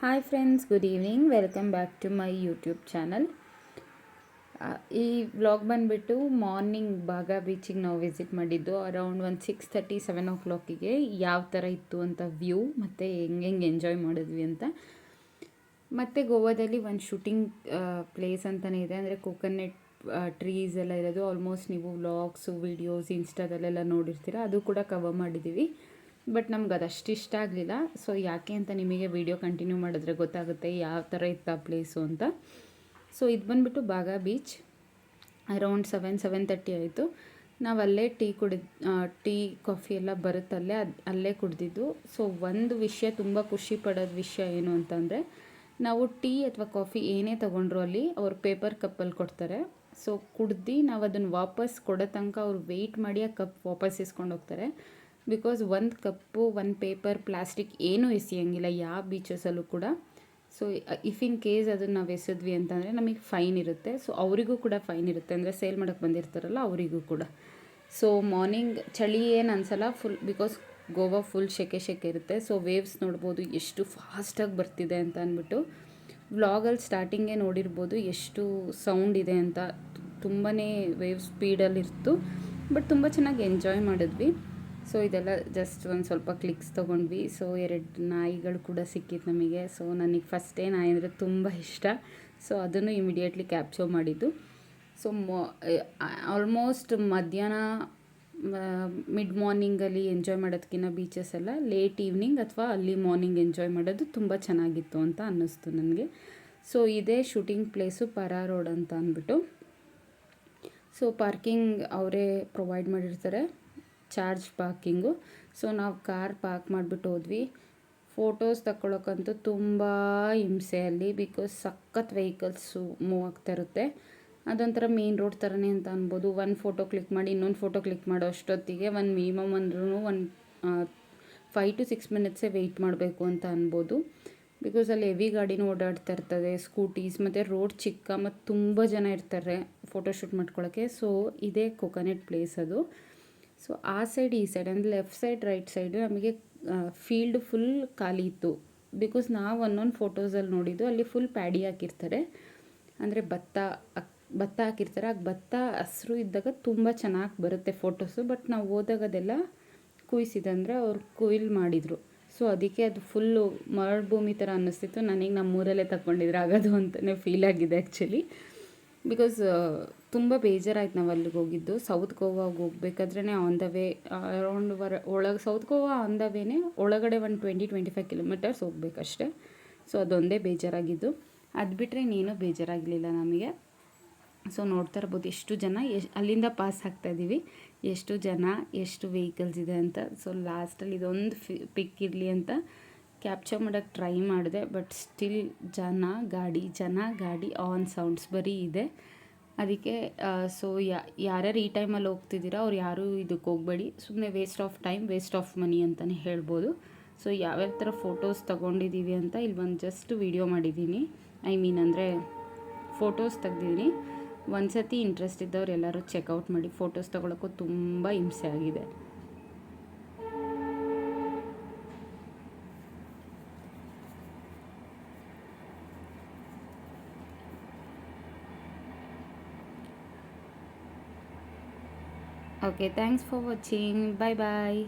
Hi friends, good evening. Welcome back to my YouTube channel. ಈ vlog ಬಂದುಬಿಟ್ಟು morning ಬಾಗ ಬೀಚಿಗೆ ನಾವು ವಿಸಿಟ್ ಮಾಡಿದ್ದು ಅರೌಂಡ್ ಒಂದು 6:30-7 ಯಾವ ಥರ ಇತ್ತು ಅಂತ ವ್ಯೂ ಮತ್ತು ಹೆಂಗೆ ಎಂಜಾಯ್ ಮಾಡಿದ್ವಿ ಅಂತ. ಮತ್ತು ಗೋವಾದಲ್ಲಿ ಒಂದು ಶೂಟಿಂಗ್ ಪ್ಲೇಸ್ ಅಂತಲೇ ಇದೆ, ಅಂದರೆ ಕೋಕೋನಟ್ ಟ್ರೀಸ್ ಎಲ್ಲ ಇರೋದು. ಆಲ್ಮೋಸ್ಟ್ ನೀವು ವ್ಲಾಗ್ಸು ವೀಡಿಯೋಸ್ ಇನ್ಸ್ಟಾದಲ್ಲೆಲ್ಲ ನೋಡಿರ್ತೀರ, ಅದು ಕೂಡ ಕವರ್ ಮಾಡಿದ್ದೀವಿ. ಬಟ್ ನಮ್ಗೆ ಅದಷ್ಟು ಇಷ್ಟ ಆಗಲಿಲ್ಲ. ಸೊ ಯಾಕೆ ಅಂತ ನಿಮಗೆ ವಿಡಿಯೋ ಕಂಟಿನ್ಯೂ ಮಾಡಿದ್ರೆ ಗೊತ್ತಾಗುತ್ತೆ ಯಾವ ಥರ ಇತ್ತು ಆ ಪ್ಲೇಸು ಅಂತ. ಸೊ ಇದು ಬಂದುಬಿಟ್ಟು ಬಾಗ ಬೀಚ್. ಅರೌಂಡ್ 7-7:30 ಆಯಿತು. ನಾವು ಅಲ್ಲೇ ಟೀ ಕಾಫಿ ಎಲ್ಲ ಬರುತ್ತಲ್ಲೇ ಅಲ್ಲೇ ಕುಡಿದಿದ್ದು. ಸೊ ಒಂದು ವಿಷಯ, ತುಂಬ ಖುಷಿ ಪಡೋದು ವಿಷಯ ಏನು ಅಂತಂದರೆ, ನಾವು ಟೀ ಅಥವಾ ಕಾಫಿ ಏನೇ ತೊಗೊಂಡ್ರು ಅಲ್ಲಿ ಅವ್ರು ಪೇಪರ್ ಕಪ್ಪಲ್ಲಿ ಕೊಡ್ತಾರೆ. ಸೊ ಕುಡ್ದು ನಾವು ಅದನ್ನು ವಾಪಸ್ ಕೊಡೋ ತನಕ ಅವ್ರು ವೆಯ್ಟ್ ಮಾಡಿ ಆ ಕಪ್ ವಾಪಸ್ ಇಸ್ಕೊಂಡು ಹೋಗ್ತಾರೆ. ಬಿಕಾಸ್ ಒಂದು ಕಪ್ಪು, ಒಂದು ಪೇಪರ್, ಪ್ಲಾಸ್ಟಿಕ್ ಏನೂ ಎಸೆಯೋಂಗಿಲ್ಲ ಯಾವ ಬೀಚಸಲ್ಲೂ ಕೂಡ. ಸೊ ಇಫ್ ಇನ್ ಕೇಸ್ ಅದನ್ನು ನಾವು ಎಸೆದ್ವಿ ಅಂತಂದರೆ ನಮಗೆ ಫೈನ್ ಇರುತ್ತೆ. ಸೊ ಅವರಿಗೂ ಕೂಡ ಫೈನ್ ಇರುತ್ತೆ, ಅಂದರೆ ಸೇಲ್ ಮಾಡೋಕ್ಕೆ ಬಂದಿರ್ತಾರಲ್ಲ ಅವರಿಗೂ ಕೂಡ. ಸೊ ಮಾರ್ನಿಂಗ್ ಚಳಿ ಏನು ಅನಿಸಲ್ಲ ಬಿಕಾಸ್ ಗೋವಾ ಫುಲ್ ಶೆಕೆ ಇರುತ್ತೆ. ಸೊ ವೇವ್ಸ್ ನೋಡ್ಬೋದು ಎಷ್ಟು ಫಾಸ್ಟಾಗಿ ಬರ್ತಿದೆ ಅಂತ ಅಂದ್ಬಿಟ್ಟು. ವ್ಲಾಗಲ್ಲಿ ಸ್ಟಾರ್ಟಿಂಗೇ ನೋಡಿರ್ಬೋದು ಎಷ್ಟು ಸೌಂಡ್ ಇದೆ ಅಂತ. ತುಂಬಾ ವೇವ್ ಸ್ಪೀಡಲ್ಲಿರ್ತು, ಬಟ್ ತುಂಬ ಚೆನ್ನಾಗಿ ಎಂಜಾಯ್ ಮಾಡಿದ್ವಿ. ಸೊ ಇದೆಲ್ಲ ಜಸ್ಟ್ ಒಂದು ಸ್ವಲ್ಪ ಕ್ಲಿಕ್ಸ್ ತೊಗೊಂಡ್ವಿ. ಸೊ 2 ನಾಯಿಗಳು ಕೂಡ ಸಿಕ್ಕಿತ್ತು ನಮಗೆ. ಸೊ ನನಗೆ ಫಸ್ಟೇ ನಾಯಿ ಅಂದರೆ ತುಂಬ ಇಷ್ಟ. ಸೊ ಅದನ್ನು ಇಮಿಡಿಯೇಟ್ಲಿ ಕ್ಯಾಪ್ಚರ್ ಮಾಡಿದ್ದು. ಸೊ ಆಲ್ಮೋಸ್ಟ್ ಮಧ್ಯಾಹ್ನ ಮಿಡ್ ಮಾರ್ನಿಂಗಲ್ಲಿ ಎಂಜಾಯ್ ಮಾಡೋದಕ್ಕಿಂತ ಬೀಚಸ್ ಎಲ್ಲ ಲೇಟ್ ಈವ್ನಿಂಗ್ ಅಥವಾ ಅಲ್ಲಿ ಮಾರ್ನಿಂಗ್ ಎಂಜಾಯ್ ಮಾಡೋದು ತುಂಬ ಚೆನ್ನಾಗಿತ್ತು ಅಂತ ಅನ್ನಿಸ್ತು ನನಗೆ. ಸೊ ಇದೇ ಶೂಟಿಂಗ್ ಪ್ಲೇಸು ಪರಾ ರೋಡ್ ಅಂತ ಅಂದ್ಬಿಟ್ಟು. ಸೊ ಪಾರ್ಕಿಂಗ್ ಅವರೇ ಪ್ರೊವೈಡ್ ಮಾಡಿರ್ತಾರೆ, ಚಾರ್ಜ್ ಪಾರ್ಕಿಂಗು. ಸೊ ನಾವು ಕಾರ್ ಪಾರ್ಕ್ ಮಾಡಿಬಿಟ್ಟು ಹೋದ್ವಿ. ಫೋಟೋಸ್ ತಗೊಳ್ಳೋಕ್ಕಂತೂ ತುಂಬ ಹಿಂಸೆ ಅಲ್ಲಿ, ಬಿಕಾಸ್ ಸಖತ್ ವೆಹಿಕಲ್ಸು ಮೂವ್ ಆಗ್ತಾ ಇರುತ್ತೆ. ಅದೊಂಥರ ಮೇನ್ ರೋಡ್ ಥರನೇ ಅಂತ ಅನ್ಬೋದು. ಒಂದು ಫೋಟೋ ಕ್ಲಿಕ್ ಮಾಡಿ ಇನ್ನೊಂದು ಫೋಟೋ ಕ್ಲಿಕ್ ಮಾಡೋ ಅಷ್ಟೊತ್ತಿಗೆ ಒಂದು ಮಿನಿಮಮ್ ಅಂದ್ರೂ ಒಂದು 5 to 6 ಮಿನಿಟ್ಸೇ ವೆಯ್ಟ್ ಮಾಡಬೇಕು ಅಂತ ಅನ್ಬೋದು. ಬಿಕಾಸ್ ಅಲ್ಲಿ ಹೆವಿ ಗಾಡಿನೂ ಓಡಾಡ್ತಾ ಇರ್ತದೆ, ಸ್ಕೂಟೀಸ್, ಮತ್ತು ರೋಡ್ ಚಿಕ್ಕ ಮತ್ತು ತುಂಬ ಜನ ಇರ್ತಾರೆ ಫೋಟೋಶೂಟ್ ಮಾಡ್ಕೊಳ್ಳೋಕ್ಕೆ. ಸೊ ಇದೇ ಕೊಕೊನಟ್ ಪ್ಲೇಸ್ ಅದು. ಸೊ ಆ ಸೈಡ್ ಈ ಸೈಡ್ ಅಂದರೆ ಲೆಫ್ಟ್ ಸೈಡ್ ರೈಟ್ ಸೈಡು ನಮಗೆ ಫೀಲ್ಡ್ ಫುಲ್ ಖಾಲಿ ಇತ್ತು. ಬಿಕಾಸ್ ನಾವು ಒಂದೊಂದು ಫೋಟೋಸಲ್ಲಿ ನೋಡಿದ್ದು ಅಲ್ಲಿ ಫುಲ್ ಪ್ಯಾಡಿ ಹಾಕಿರ್ತಾರೆ, ಅಂದರೆ ಭತ್ತ ಹಾಕಿರ್ತಾರೆ. ಆಗ ಭತ್ತ ಹಸಿರು ಇದ್ದಾಗ ತುಂಬ ಚೆನ್ನಾಗಿ ಬರುತ್ತೆ ಫೋಟೋಸು. ಬಟ್ ನಾವು ಹೋದಾಗ ಅದೆಲ್ಲ ಕುಯ್ಸಿದೆ, ಅಂದರೆ ಅವ್ರು ಕೊಯ್ಲು ಮಾಡಿದರು. ಸೊ ಅದಕ್ಕೆ ಅದು ಫುಲ್ಲು ಮರುಭೂಮಿ ಥರ ಅನ್ನಿಸ್ತಿತ್ತು ನನಗೆ. ನಮ್ಮೂರಲ್ಲೇ ತಗೊಂಡಿದ್ರೆ ಆಗೋದು ಅಂತಲೇ ಫೀಲ್ ಆಗಿದೆ ಆ್ಯಕ್ಚುಲಿ. ಬಿಕಾಸ್ ತುಂಬ ಬೇಜಾರಾಯ್ತು ನಾವು ಅಲ್ಲಿಗೆ ಹೋಗಿದ್ದು. ಸೌತ್ ಗೋವಾಗೆ ಹೋಗ್ಬೇಕಾದ್ರೆ ಆನ್ ದ ವೇ ಅರೌಂಡ್ ಒಳಗೆ ಸೌತ್ ಗೋವಾ ಆನ್ ದ ವೇನೇ ಒಳಗಡೆ ಒಂದು 20-25 ಕಿಲೋಮೀಟರ್ಸ್ ಹೋಗ್ಬೇಕಷ್ಟೆ. ಸೊ ಅದೊಂದೇ ಬೇಜಾರಾಗಿದ್ದು. ಅದು ಬಿಟ್ಟರೆ ಇನ್ನೇನೂ ಬೇಜಾರಾಗಲಿಲ್ಲ ನಮಗೆ. ಸೊ ನೋಡ್ತಾ ಇರ್ಬೋದು ಎಷ್ಟು ಜನ ಅಲ್ಲಿಂದ ಪಾಸ್ ಆಗ್ತಾಯಿದ್ದೀವಿ, ಎಷ್ಟು ಜನ ಎಷ್ಟು ವೆಹಿಕಲ್ಸ್ ಇದೆ ಅಂತ. ಸೊ ಲಾಸ್ಟಲ್ಲಿ ಇದೊಂದು ಪಿಕ್ ಇರಲಿ ಅಂತ ಕ್ಯಾಪ್ಚರ್ ಮಾಡೋಕ್ಕೆ ಟ್ರೈ ಮಾಡಿದೆ. ಬಟ್ ಸ್ಟಿಲ್ ಜನ ಗಾಡಿ ಆನ್ ಸೌಂಡ್ಸ್ ಬರೀ ಇದೆ. ಅದಕ್ಕೆ ಸೊ ಯಾರ್ಯಾರು ಈ ಟೈಮಲ್ಲಿ ಹೋಗ್ತಿದ್ದೀರಾ ಅವ್ರು ಯಾರೂ ಇದಕ್ಕೆ ಹೋಗಬೇಡಿ. ಸುಮ್ಮನೆ waste of time, waste of money ಅಂತಲೇ ಹೇಳ್ಬೋದು. ಸೊ ಯಾವ್ಯಾವ ಥರ ಫೋಟೋಸ್ ತೊಗೊಂಡಿದ್ದೀವಿ ಅಂತ ಇಲ್ಲಿ ಒಂದು ಜಸ್ಟ್ ವಿಡಿಯೋ ಮಾಡಿದ್ದೀನಿ. ಅಂದರೆ ಫೋಟೋಸ್ ತೆಗ್ದಿದ್ದೀನಿ. ಒಂದು ಸತಿ ಇಂಟ್ರೆಸ್ಟ್ ಇದ್ದವ್ರು ಎಲ್ಲರೂ ಚೆಕ್ಔಟ್ ಮಾಡಿ. ಫೋಟೋಸ್ ತೊಗೊಳಕ್ಕೂ ತುಂಬ ಹಿಂಸೆ ಆಗಿದೆ. Okay, thanks for watching. Bye bye.